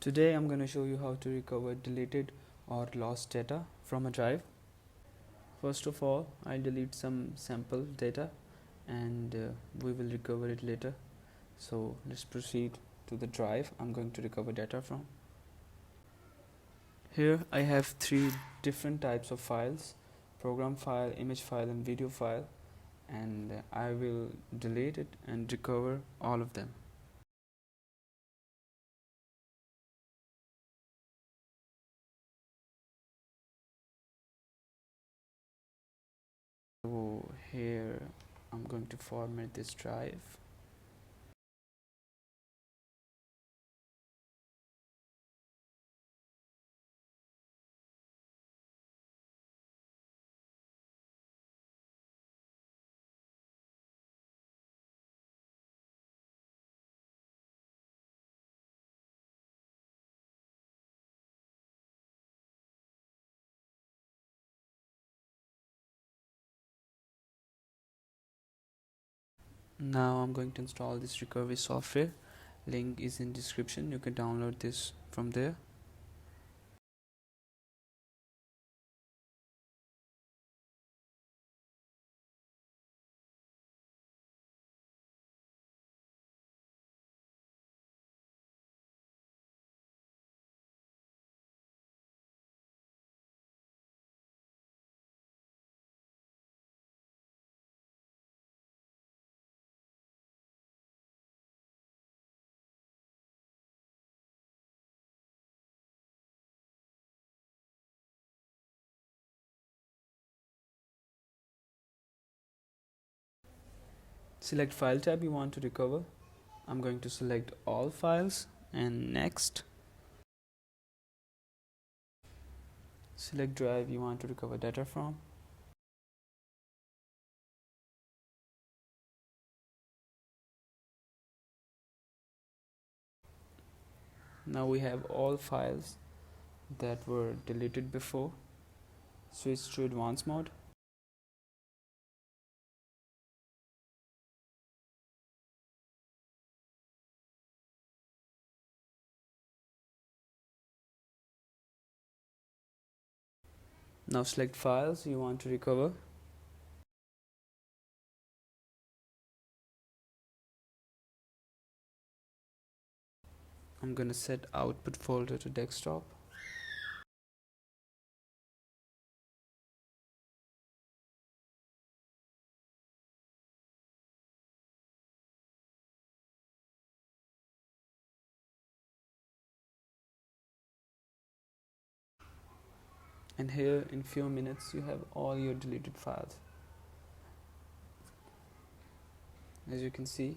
Today I'm going to show you how to recover deleted or lost data from a drive. First of all, I'll delete some sample data and we will recover it later. So let's proceed to the drive I'm going to recover data from. Here I have three different types of files: program file, image file and video file, and I will delete it and recover all of them. So here I'm going to format this drive. Now I'm going to install this recovery software. Link is in description. You can download this from there. Select file tab you want to recover. I'm going to select all files and next. Select drive you want to recover data from. Now we have all files that were deleted before. Switch to advanced mode. Now select files you want to recover. I'm gonna set output folder to desktop. And here in few minutes you have all your deleted files. As you can see,